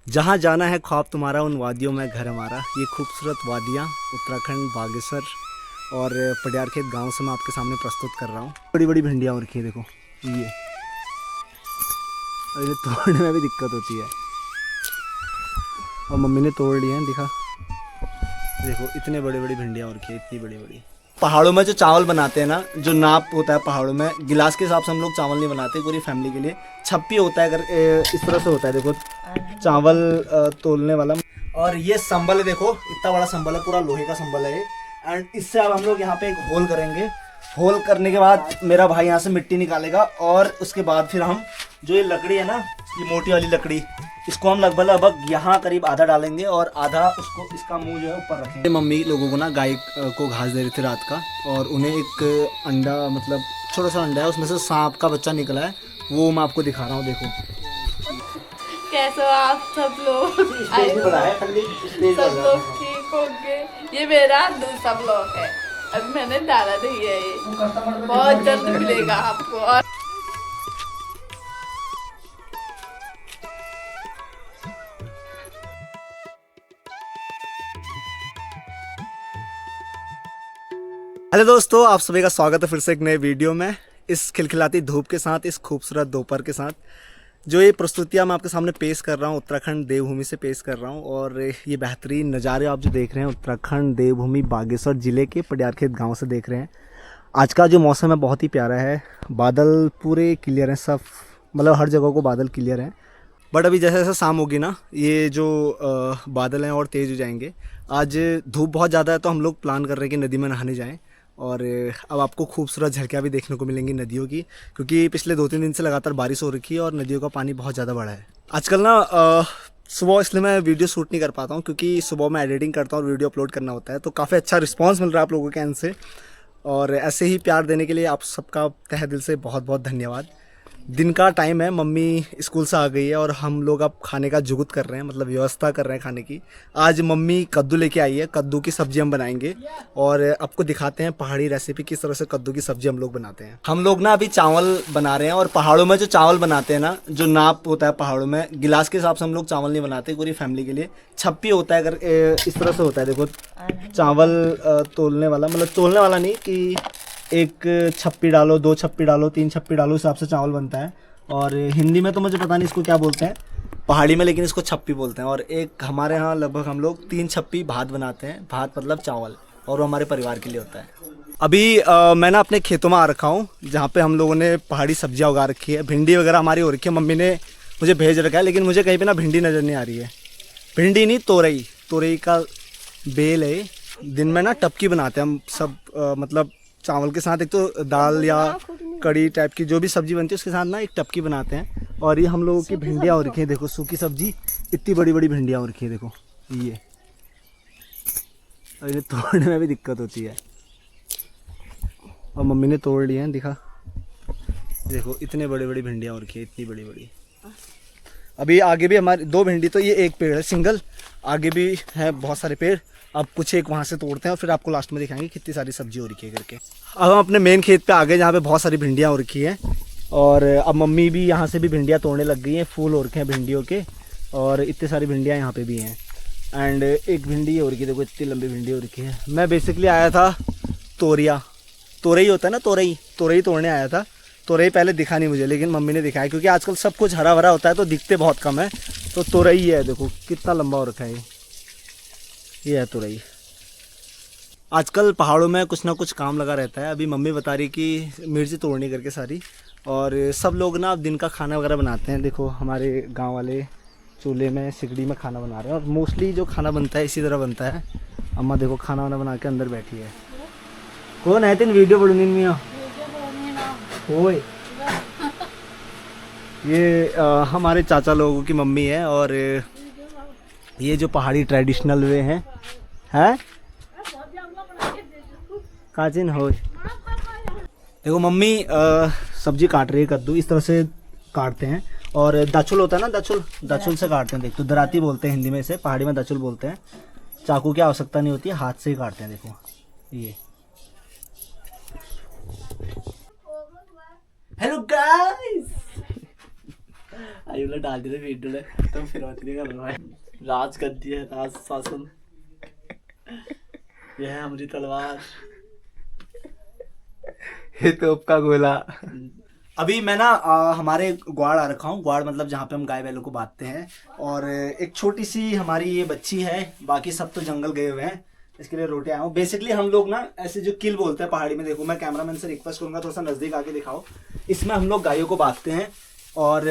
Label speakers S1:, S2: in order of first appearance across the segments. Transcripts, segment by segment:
S1: जहाँ जाना है ख्वाब तुम्हारा उन वादियों में घर हमारा। ये खूबसूरत वादियाँ उत्तराखंड बागेश्वर और पडियार खेत गाँव से मैं आपके सामने प्रस्तुत कर रहा हूँ। बड़ी बड़ी भिंडियाँ हो रखी है, देखो ये। और इन्हें तोड़ने में भी दिक्कत होती है और मम्मी ने तोड़ लिए हैं, दिखा देखो इतने बड़े बड़ी भिंडियाँ हो रखी है, इतनी बड़ी बड़ी। पहाड़ों में जो चावल बनाते हैं ना, जो नाप होता है पहाड़ों में, गिलास के हिसाब से हम लोग चावल नहीं बनाते पूरी फैमिली के लिए। छप्पी होता है, अगर इस तरह से होता है, देखो चावल तोलने वाला। और ये संबल है, देखो इतना बड़ा संबल है, पूरा लोहे का संबल है ये। एंड इससे अब हम लोग यहाँ पे एक होल करेंगे। होल करने के बाद मेरा भाई यहाँ से मिट्टी निकालेगा और उसके बाद फिर हम जो ये लकड़ी है ना, ये मोटी वाली लकड़ी, इसको हम लगभग यहाँ करीब आधा डालेंगे और आधा उसको, इसका मुंह जो है ऊपर रखेंगे। मम्मी लोगों को ना गाय को घास दे रही थी रात का, और उन्हें एक अंडा, मतलब छोटा सा अंडा है, उसमें से सांप का बच्चा निकला है, वो मैं आपको दिखा रहा हूँ। देखो
S2: कैसे हो आप सब लोग? सब लोग ठीक होंगे। ये मेरा दूसरा ब्लॉग है, अभी मैंने डाला नहीं है, ये बहुत जल्द मिलेगा आपको। और
S1: हेलो दोस्तों, आप सभी का स्वागत है फिर से एक नए वीडियो में। इस खिलखिलाती धूप के साथ, इस खूबसूरत दोपहर के साथ, जो ये प्रस्तुतियाँ मैं आपके सामने पेश कर रहा हूँ, उत्तराखंड देवभूमि से पेश कर रहा हूँ। और ये बेहतरीन नज़ारे आप जो देख रहे हैं, उत्तराखंड देवभूमि बागेश्वर ज़िले के पडियार खेत गाँव से देख रहे हैं। आज का जो मौसम है बहुत ही प्यारा है, बादल पूरे क्लियर हैं, सब मतलब हर जगह को बादल क्लियर हैं। बट अभी जैसे जैसे शाम होगी ना, ये जो बादल हैं और तेज़ हो जाएंगे। आज धूप बहुत ज़्यादा है, तो हम लोग प्लान कर रहे हैं कि नदी में नहाने जाएं। और अब आपको खूबसूरत झलकियाँ भी देखने को मिलेंगी नदियों की, क्योंकि पिछले 2-3 दिन से लगातार बारिश हो रखी है और नदियों का पानी बहुत ज़्यादा बढ़ा है आजकल ना। सुबह इसलिए मैं वीडियो शूट नहीं कर पाता हूँ, क्योंकि सुबह मैं एडिटिंग करता हूँ और वीडियो अपलोड करना होता है, तो काफ़ी अच्छा रिस्पांस मिल रहा है आप लोगों के एंड से। और ऐसे ही प्यार देने के लिए आप सबका तहे दिल से बहुत बहुत धन्यवाद। दिन का टाइम है, मम्मी स्कूल से आ गई है और हम लोग अब खाने का जुगुत कर रहे हैं, मतलब व्यवस्था कर रहे हैं खाने की। आज मम्मी कद्दू लेके आई है, कद्दू की सब्जी हम बनाएंगे और आपको दिखाते हैं पहाड़ी रेसिपी, किस तरह से कद्दू की सब्जी हम लोग बनाते हैं। हम लोग ना अभी चावल बना रहे हैं, और पहाड़ों में जो चावल बनाते हैं ना, जो नाप होता है पहाड़ों में, गिलास के हिसाब से हम लोग चावल नहीं बनाते पूरी फैमिली के लिए। छप्पी होता है, अगर इस तरह से होता है, देखो चावल तोलने वाला, मतलब तोलने वाला नहीं कि एक छप्पी डालो, 2 छप्पी डालो, 3 छप्पी डालो, हिसाब से चावल बनता है। और हिंदी में तो मुझे पता नहीं इसको क्या बोलते हैं पहाड़ी में, लेकिन इसको छप्पी बोलते हैं। और एक हमारे यहाँ लगभग हम लोग 3 छप्पी भात बनाते हैं, भात मतलब चावल, और वो हमारे परिवार के लिए होता है। अभी मैं ना अपने खेतों में आ रखा हूँ, जहाँ पे हम लोगों ने पहाड़ी सब्जियाँ उगा रखी है। भिंडी वगैरह हमारी हो रखी है, मम्मी ने मुझे भेज रखा है, लेकिन मुझे कहीं पर ना भिंडी नज़र नहीं आ रही है। भिंडी नहीं, तोरई, तोरई का बेल है। दिन में ना टपकी बनाते हैं हम सब, मतलब चावल के साथ, एक तो दाल या कड़ी टाइप की जो भी सब्जी बनती है उसके साथ ना एक टपकी बनाते हैं। और ये हम लोगों की भिंडियाँ हो रखी है, देखो सूखी सब्जी, इतनी बड़ी बड़ी भिंडियाँ हो रखी है, देखो ये। और इन्हें तोड़ने में भी दिक्कत होती है, और मम्मी ने तोड़ लिए हैं, दिखा देखो इतने बड़ी बड़ी भिंडियाँ हो रखी है, इतनी बड़ी बड़ी। अभी आगे भी हमारे 2 भिंडी, तो ये एक पेड़ है सिंगल, आगे भी है बहुत सारे पेड़। अब कुछ एक वहाँ से तोड़ते हैं और फिर आपको लास्ट में दिखाएंगे कितनी सारी सब्जी हो रखी है करके। अब हम अपने मेन खेत पे आ गए, जहाँ पे बहुत सारी भिंडियाँ हो रखी हैं। और अब मम्मी भी यहाँ से भी भिंडियाँ तोड़ने लग गई हैं, फूल हो रखे हैं भिंडियों के, और इतनी सारी भिंडियाँ यहाँ पे भी हैं। एंड एक भिंडी हो रखी है, देखो इतनी लंबी भिंडी हो रखी है। मैं बेसिकली आया था तोरई होता है ना, तोरई तोड़ने आया था। तोरई पहले दिखा नहीं मुझे, लेकिन मम्मी ने दिखाया, क्योंकि आजकल सब कुछ हरा भरा होता है तो दिखते बहुत कम है। तो तोरई है, देखो कितना लंबा हो रखा है ये है तोरई। आजकल पहाड़ों में कुछ ना कुछ काम लगा रहता है। अभी मम्मी बता रही कि मिर्ची तोड़नी करके सारी, और सब लोग ना दिन का खाना वगैरह बनाते हैं। देखो हमारे गांव वाले चूल्हे में, सिगड़ी में खाना बना रहे हैं, और मोस्टली जो खाना बनता है इसी तरह बनता है। अम्मा देखो खाना वाना बना के अंदर बैठी है। कौन है तीन वीडियो बड़ूनी मियाँ ओए। ये हमारे चाचा लोगों की मम्मी है, और ये जो पहाड़ी ट्रेडिशनल वे हैं काजिन हो। देखो मम्मी सब्जी काट रही है, कद्दू इस तरह से काटते हैं। और दाचुल होता है ना, दाचुल से काटते हैं। देख तो दराती बोलते हैं हिंदी में, इसे पहाड़ी में दाचुल बोलते हैं। चाकू की आवश्यकता नहीं होती है, हाथ से ही काटते हैं। देखो ये। हेलो गाइस, आयुला डाल दिया वीडियो ने तो फिर नहीं कर रहा है। राज गद्दी है, राज शासन। यह है हमारी तलवार, ये तोप का गोला। अभी मैं ना हमारे ग्वाड़ आ रखा हूँ। ग्वाड़ मतलब जहाँ पे हम गाय बैलों को बांधते हैं। और एक छोटी सी हमारी ये बच्ची है, बाकी सब तो जंगल गए हुए हैं। इसके लिए रोटी आया हूँ। बेसिकली हम लोग ना ऐसे जो किल बोलते हैं पहाड़ी में, देखो मैं कैमरामैन से रिक्वेस्ट करूंगा थोड़ा सा नजदीक आके दिखाओ। इसमें हम लोग गायों को बांधते हैं और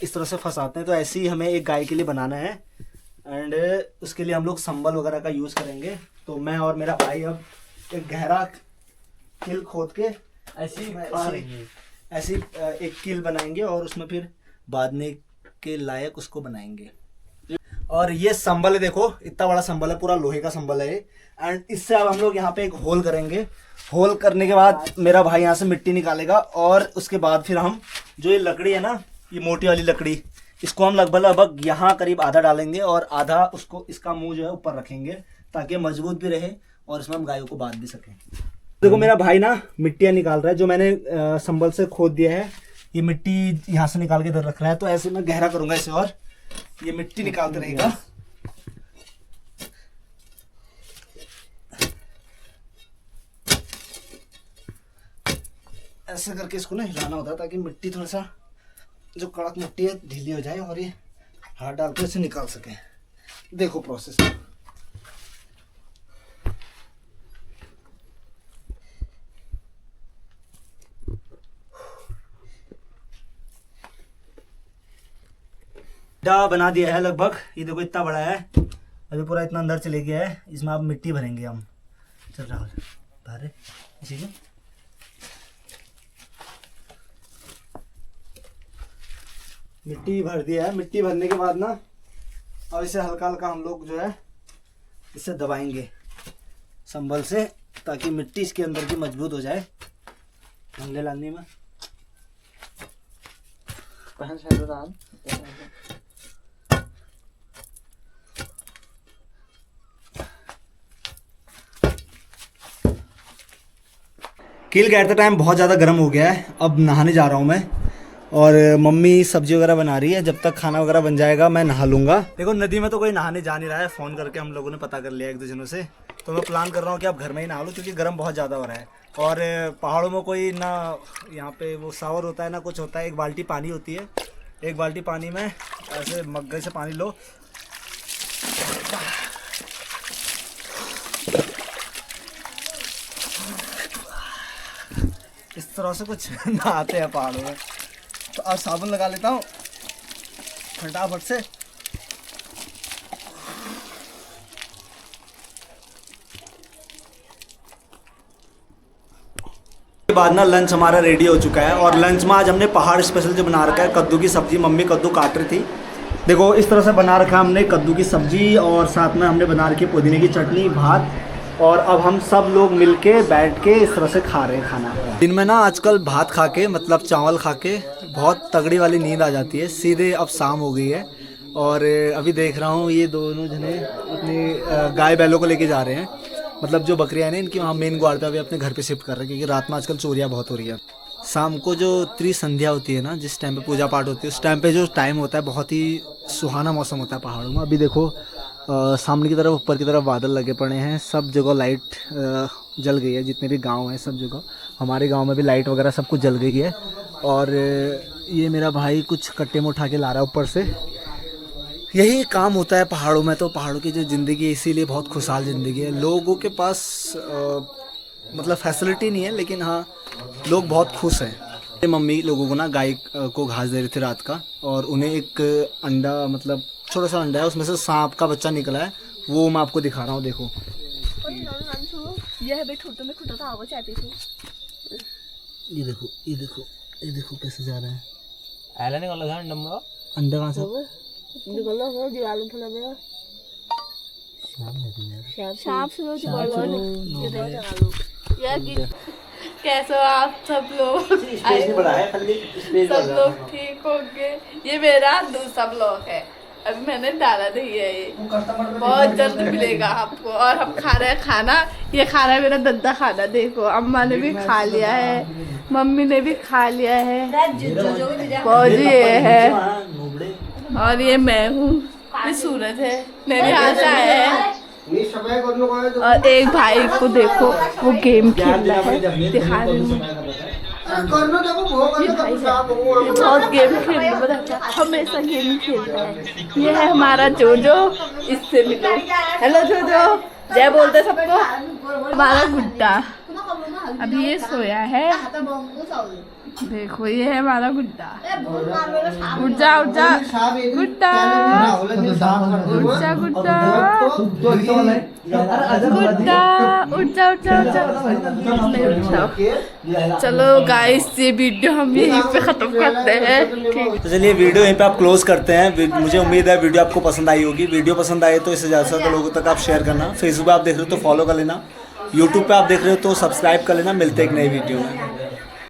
S1: इस तरह से फंसाते हैं। तो ऐसे ही हमें एक गाय के लिए बनाना है एंड उसके लिए हम लोग संबल वगैरह का यूज करेंगे। तो मैं और मेरा भाई अब एक गहरा किल खोद के ऐसी एक किल बनाएंगे और उसमें फिर बांधने के लायक उसको बनाएंगे। और ये संबल है, देखो इतना बड़ा संबल है, पूरा लोहे का संबल है। एंड इससे अब हम लोग यहाँ पे एक होल करेंगे। होल करने के बाद मेरा भाई यहाँ से मिट्टी निकालेगा और उसके बाद फिर हम जो ये लकड़ी है ना, ये मोटी वाली लकड़ी, इसको हम लगभग यहाँ करीब आधा डालेंगे और आधा उसको, इसका मुंह जो है ऊपर रखेंगे ताकि मजबूत भी रहे और इसमें हम गायों को बांध भी सकें। देखो मेरा भाई ना मिट्टियाँ निकाल रहा है, जो मैंने संबल से खोद दिया है। ये मिट्टी यहाँ से निकाल के इधर रख रहा है। तो ऐसे मैं गहरा करूंगा इसे और ये मिट्टी निकालते रहेगा। ऐसे करके इसको ना हिलाना होता है ताकि मिट्टी थोड़ा सा जो कड़क मिट्टी है ढीली हो जाए और ये हाथ डाल के इसे निकाल सके। देखो प्रोसेस। बना दिया है लगभग। ये देखो इतना बड़ा है, अभी पूरा इतना अंदर चले गया है। इसमें आप मिट्टी भरेंगे हम। चल राहुल भरे इसी में। मिट्टी भर दिया है। मिट्टी भरने के बाद ना अब इसे हल्का हल्का हम लोग जो है इसे दबाएंगे संबल से ताकि मिट्टी इसके अंदर की मजबूत हो जाए। ढंगे लाने में किल गाड़ते टाइम बहुत ज़्यादा गर्म हो गया है। अब नहाने जा रहा हूँ मैं और मम्मी सब्जी वगैरह बना रही है। जब तक खाना वगैरह बन जाएगा मैं नहा लूँगा। देखो नदी में तो कोई नहाने जा नहीं रहा है। फ़ोन करके हम लोगों ने पता कर लिया एक दो जनों से। तो मैं प्लान कर रहा हूँ कि अब घर में ही नहा लूँ क्योंकि गर्म बहुत ज़्यादा हो रहा है। और पहाड़ों में कोई ना यहाँ पे वो शावर होता है ना कुछ होता है। एक बाल्टी पानी होती है, एक बाल्टी पानी में ऐसे मग्गे से पानी लो, इस तरह से कुछ नहाते हैं पहाड़ों में। तो आज साबुन लगा लेता हूँ फटाफट से। के बाद ना लंच हमारा रेडी हो चुका है और लंच में आज हमने पहाड़ स्पेशल जो बना रखा है कद्दू की सब्जी। मम्मी कद्दू काट रही थी। देखो इस तरह से बना रखा हमने कद्दू की सब्जी और साथ में हमने बना रखी पुदीने की चटनी, भात। और अब हम सब लोग मिलके बैठ के इस तरह से खा रहे हैं खाना। दिन में ना आजकल भात खा के मतलब चावल खा के बहुत तगड़ी वाली नींद आ जाती है। सीधे अब शाम हो गई है और अभी देख रहा हूँ ये दोनों जने अपनी गाय बैलों को लेके जा रहे हैं। मतलब जो बकरियाँ हैं इनकी वहाँ मेन ग्वाड़ पे अभी अपने घर पे शिफ्ट कर रहे हैं क्योंकि रात में आजकल चोरियाँ बहुत हो रही है। शाम को जो त्रिसंध्या होती है ना, जिस टाइम पे पूजा पाठ होती है, उस टाइम पे जो टाइम होता है बहुत ही सुहाना मौसम होता है पहाड़ों में। अभी देखो सामने की तरफ ऊपर की तरफ बादल लगे पड़े हैं। सब जगह लाइट जल गई है, जितने भी गांव हैं सब जगह। हमारे गांव में भी लाइट वगैरह सब कुछ जल गई है। और ये मेरा भाई कुछ कट्टे में उठा के ला रहा है ऊपर से। यही काम होता है पहाड़ों में। तो पहाड़ों की जो ज़िंदगी है इसीलिए बहुत खुशहाल ज़िंदगी है। लोगों के पास मतलब फैसिलिटी नहीं है लेकिन हाँ लोग बहुत खुश हैं। मम्मी लोगों को ना गाय को घास दे रही थी रात का और उन्हें एक अंडा, मतलब छोटा सा अंडा है, उसमें से सांप का बच्चा निकला है। वो मैं आपको दिखा रहा हूँ। देखो ये देखो ये देखो ये देखो कैसे जा रहा है। अंडा कहाँ से
S2: कैसे हो आप सब लोग? सब लोग ठीक होंगे। ये मेरा दूसरा ब्लॉग है, अभी मैंने डाला नहीं है। ये बहुत जल्द मिलेगा आपको। और हम खा रहे हैं खाना। ये खाना है मेरा दद्दा खाना। देखो अम्मा ने भी खा लिया है। मम्मी ने भी खा लिया है। फौजी ये है और ये मैं हूँ, ये सूरज है, मेरे हाथ आया है। और एक भाई को देखो वो गेम खेल रहा है, दिखा रही हूँ। ये भाई है, ये बहुत गेम खेलने में रहता है, हमेशा गेम ही खेलता है। ये है हमारा जोजो, इससे मिलो। हेलो जोजो, जय बोलते सबको। हमारा गुड्डा अभी ये सोया है, देखो ये है हमारा गुड्डा। उठ जा उठ जा गुड्डा, उठ जा गुड्डा, गुड्डा उठ जा उठ जा उठ जा। चलो गाइस ये वीडियो हम यहीं पे खत्म करते हैं, ठीक।
S1: तो चलिए वीडियो यहीं पे आप क्लोज करते हैं। मुझे उम्मीद है वीडियो आपको पसंद आई होगी। वीडियो पसंद आए तो इसे ज़्यादा से ज़्यादा लोगों तक आप शेयर करना। फेसबुक पे आप देख रहे हो तो फॉलो कर लेना, यूट्यूब पे आप देख रहे हो तो सब्सक्राइब कर लेना। मिलते हैं एक नई वीडियो में।